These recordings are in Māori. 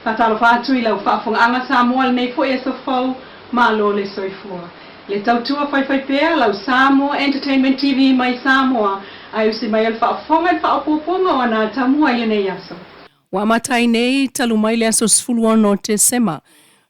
Fatalo fatu I lau whaafonga Samoa nei po e so fau malo le soifua. Le tautua fai pea lau Samoa Entertainment TV mai Samoa ai usi mai al whaafonga I whaapoponga wana tamua I nei aso. Wa matai nei talu mai le aso sfuluono te sema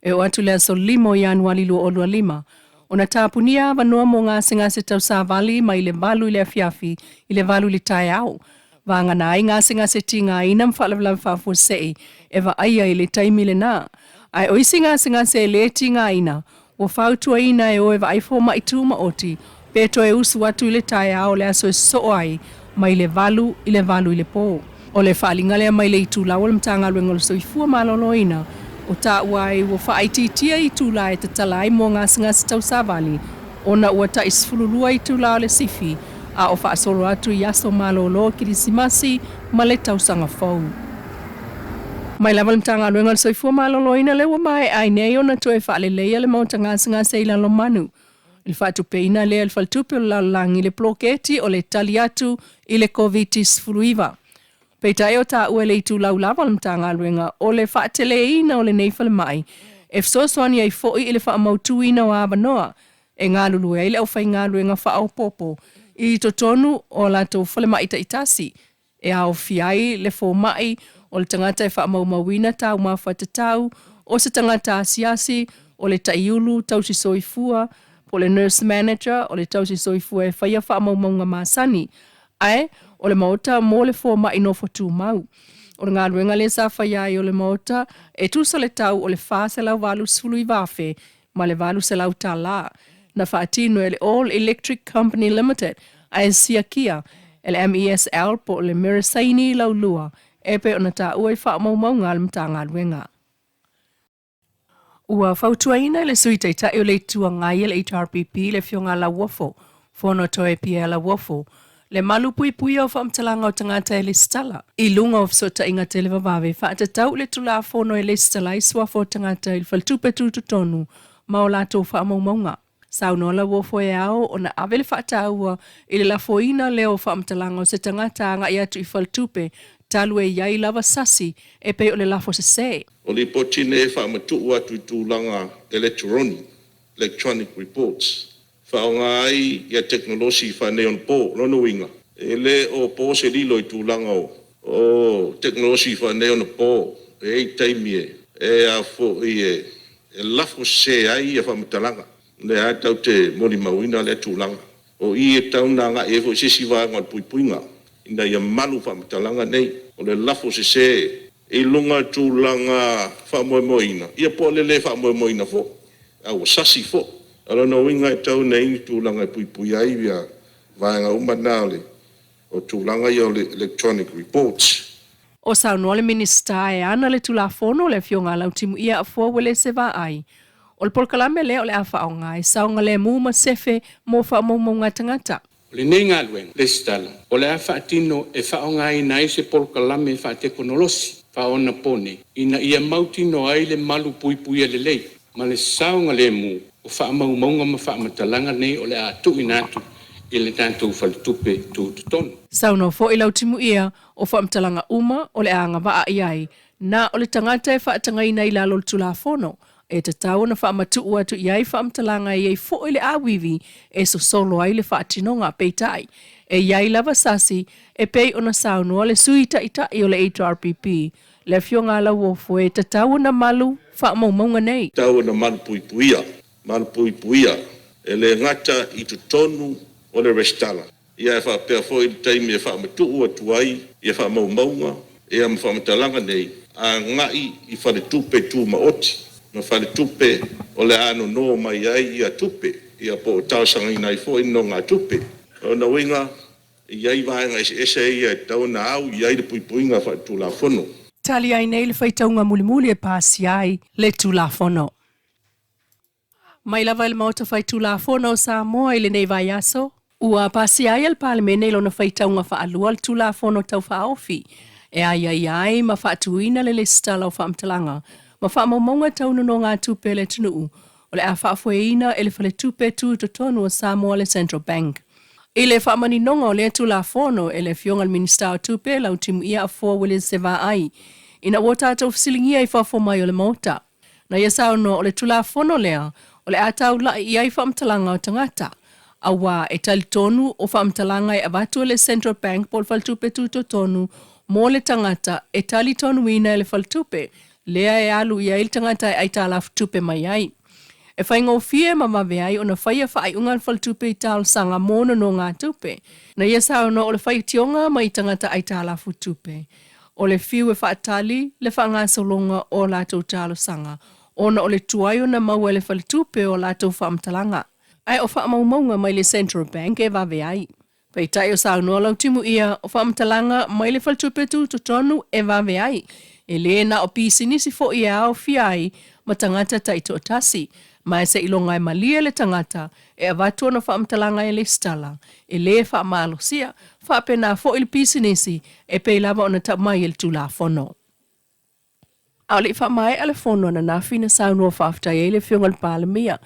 e o atu le aso limo Januari lu olua lima. Ona tapunia vanua mo ngase tau sa vali mai le valu le afiafi I le valu le tai au. Vanga na ai ngase tinga inam whaalawala whaafu sei e va aia I le taimi le na. Ai oisi ngase le tinga ina o whautua ina e o e va aifo maitu maoti peto e usu atu I le tai au le aso e so ai mai le valu I le valu I le po. O le whaalinga lea mai le itu lau le mtanga luenga so I fua malolo ina. O ta uai o whaititia I tula e te talai mo ngase tau savali. Ona ua ta isfululua I tula le sifi. A o whaasolo atu I aso malolo kirisimasi ma le tausanga fau. Mai lava le mtanga luenga le soifua malolo ina lewa mai ai nei ona toe whaaleleia le maunta ngase I lalo manu. Il whaatupe ina lea le whaltupe o lalangi le ploketi o le tali atu I le COVID-19. Peita e o ta ue le itu lau lava le mtanga luenga o le whaatele ina o le neifale mai. E fsoswani ai foi I le whaamautu ina o abanoa. E ngā lulu e le au whai ngā luenga whaau popo. I totonu o la tau whale mai itasi. E au fiai le fo mai o le tangata e whaamaumawina tau mawhatatau, o se tangata asiasi, o le taiulu tau si soifua, po le nurse manager, o le tau si soifua e whaia whaamaumaunga masani. Ai, o le maota mo le fo mai no fotu mau. O le ngā ruenga le sa whaiai o le maota, e tusa le tau o le wha se lau walu sulu I wafe, ma le walu se lau ta la. Na whaatino e le All Electric Company Limited, a e siakia, e le MESL po le Mirasaini Leilua, e pe ona ta ue whaamaumau ngā le mta ngā ruenga. Ua whautuaina le suita I tae o le tua ngai le HRPP le fionga la wafo, fono toe pia la wafo, le malu pui o whaamtalanga o tangata e le stala. I lunga o fsota inga te le vavave, whaatatau le tula fono e le stala I swafo tangata I whaltupe tututonu, ma o lato whaamaumaunga. Saunola wofo e ao o na avele whaataua I le lafoina leo whaamtalanga o se tangata anga I atu I whaltupe, talu e iai lava sasi e pe o le lafo se se. O li potine whaamatu atu I tūlanga electronic reports. Whaonga ai ia teknolosi whanei on po, lono inga. E le o po se lilo I tūlanga o teknolosi whanei on po, e ei taimie, e a fo e lafo se ai a whaamatalanga. Le a tau te mori mauina le tūlanga. O I e tauna nga e fo se siwa ngal puipuinga. Ina ia malu whaamatalanga nei. O le lafo se e lunga tūlanga whaamoemoina. Ia po le whaamoemoina fo. Au sasi fo. Ala no winga e tau nei tūlanga puipui ai via vaenga umanale. O tūlanga I o le electronic reports. O saunoa le minista e ana le tulafono le fionga lau timu ia a fua wele se va ai. O le polkalame le o le awha o ngai, saunga le muma sefe mo wha maunga tangata. O le nenga luenga, le stala. O le awha atino e wha o ngai nai se polkalame wha te konolosi, wha ona pone. Ina ia mautino ai le malu pui le lei. Ma le saunga le mu, o wha maunga ma wha matalanga nei o le atu inatu. I le tātou whaltupe tūtutonu. Sauno fo I lau timu ia o whaamtalanga uma o le anga waa iai, na o le tangata e whaatangaina I lalo le tulafono. E te tau na whaamatu atu iai whaamtalanga iai fo I le awiwi e so solo ai le whaatinonga peitai. E iai lava sasi e pei ona sauno le suita I o le HRPP. Le fionga la wofo e te tau na malu whaamaumaunga nei. Tau na malu puipuia. E le ngata I tutonu o le restala. Ia e whaapea fo I taimi e whaamatu atu ai, e whaamaumaunga, e am whaamatalanga nei, a ngai I whale tupe tū maoti. Ma whale tupe o le ano no mai ai ia tupe, ia po o tausanga I nai fo ino ngā tupe. O na winga, iai vaenga ese ia tau na au, iai le puipuinga wha tulafono. Tali ai nei le whaitaunga mulimuli e pāsi ai le tulafono. Mai lava il mauta whai tulafono Samoa I le nei vai aso. Ua pāsi ai al palemene ilo na whaitaunga wha alua le tulafono tau wha ofi. E ai ma whaatuina le stala o whaamtalanga. Ma whaamaumaunga taunu no ngā tupe le tunuu. O le a whaafoeina e le whale tupe tūtotonu o Samoa le Central Bank. I le whaamaninonga o le tulafono e le fionga al minista o tupe lau timu ia a fua wile se va ai. ina ua tātou fisilingia i whawhomai o le mota. Na ia sauno o le tula whono lea, o le atau lai i ai whaamtalanga o tangata. Awa e tali tonu o whaamtalanga e avatu le Central Bank pol faltupe tuto tonu, mō le tangata e tali tonu ina le faltupe, lea e alu i ai tangata e ai tālafu tupe mai ai. E whai ngō fie mamawe ai o na whaia whai ungan faltupe i tāl sanga mōna no ngā tupe. Na ia sauno o le whai tionga mai tangata ai tālafu tupe. O le fiu e whaatali le whanga solonga o lātou tālo sanga. Ona o le tuaio na maua le faltupe o lātou whaamtalanga. Ai o whaamaumaunga mai le Central Bank e wawe ai. Pei tai o sauno lau timu ia o whaamtalanga mai le faltupe tu tonu e wawe ai. E le na o pisinisi fo ia au fiai ma tangata taito o tasi. Mai se ilonga e malia le tangata e avatu na whaamtalanga e le stala. E le whaamalosia whaapena fo il pisinisi e pei lava o na tamai il tula fono. Au le whaamai ale fono na nafi na sauno whaaftai e le whionga le palamia.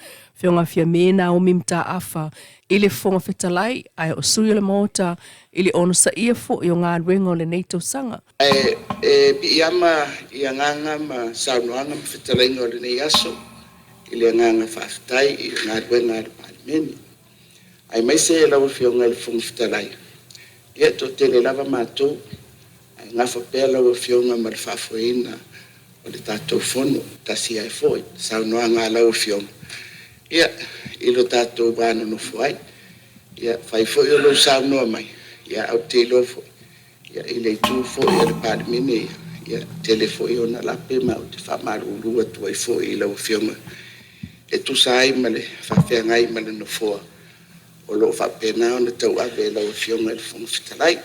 Whionga fia mena o mimta afa. Ile fonga fetalai ai o sui le mota. Ile ono sa ia fo i o ngā ruenga o le neito sanga. Bi ama i anganga ma sauno anga ma fetalai o le nei aso. Ile nganga whaaftai i o ngā ruenga le palameni. Ai mai se lau whionga le fonga fetalai. Ia to tele lava mātou. Ai ngā whapea lau whionga ma le whaafuina. O le tātou whono, tasi ai foi, saunoa ngā lau whionga. Ia, ilo tātou wāna no fuai. Ia, whai foi o lau saunoa mai. Ia, au te ilo foi. Ia, ile tū foi o le parimene. Ia, tele foi o na lape ma o te whamaru urua tuai foi i lau whionga. E tu sai ma le whawhea ngai ma le no fua. O lo whapena o na tau ave lau whionga le whonga whitalai.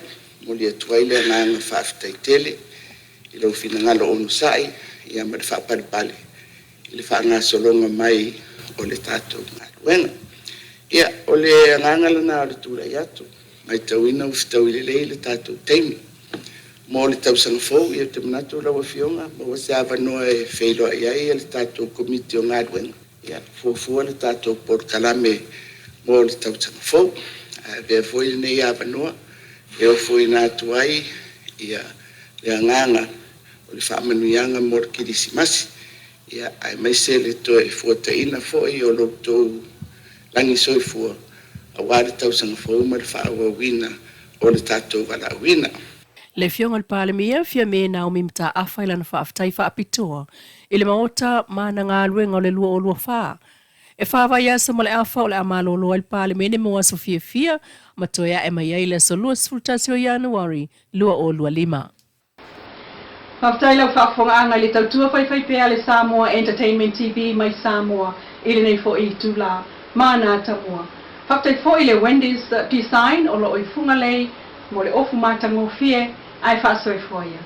Moli e tuai le nganga whawhitai tele. I lau whina ngalo onu sai. Ia ma le whapalipale. I le whaanga solonga mai o le tātou ngā ruenga. Ia, o le ngangala nā o le tūrai atu. Mai tauina o whitau i le tātou teimi. Mō le tausanga fōu i te manatu lau a whionga. Mō se awanoa e wheiloa i ai le tātou komiti o ngā ruenga. Ia, fōfua le tātou por kalame mō le tausanga fōu. Vea fōi le nei awanoa. E o fōi nā tuai. Ia, le nganga. O le whaamanuianga mō le kirisimasi. Ia, ai mai se le toe fuataina foi o loutou langi soifua. A wāre tausanga fōu ma le whaawawina o le tātou walawina. Le whionga le palemia, fia mena o mimta awha ilana whaaftai whaapitoa. I le maota mana ngā luenga o le lua o lua whaa. E whaawai asa mo le awha o le amalolo le palemene mo aso fia matoea e mai eile so lua sfultasi o Januari, lua o lua lima. Whaftai lau whaafonga le tautua whai pēa le Samoa Entertainment TV mai Samoa ili nei fo i tula mana tamua. Whaftai fo i le Wendy's design o lo i funga lei mo le ofu mātango fie ai whaasoi fo ia.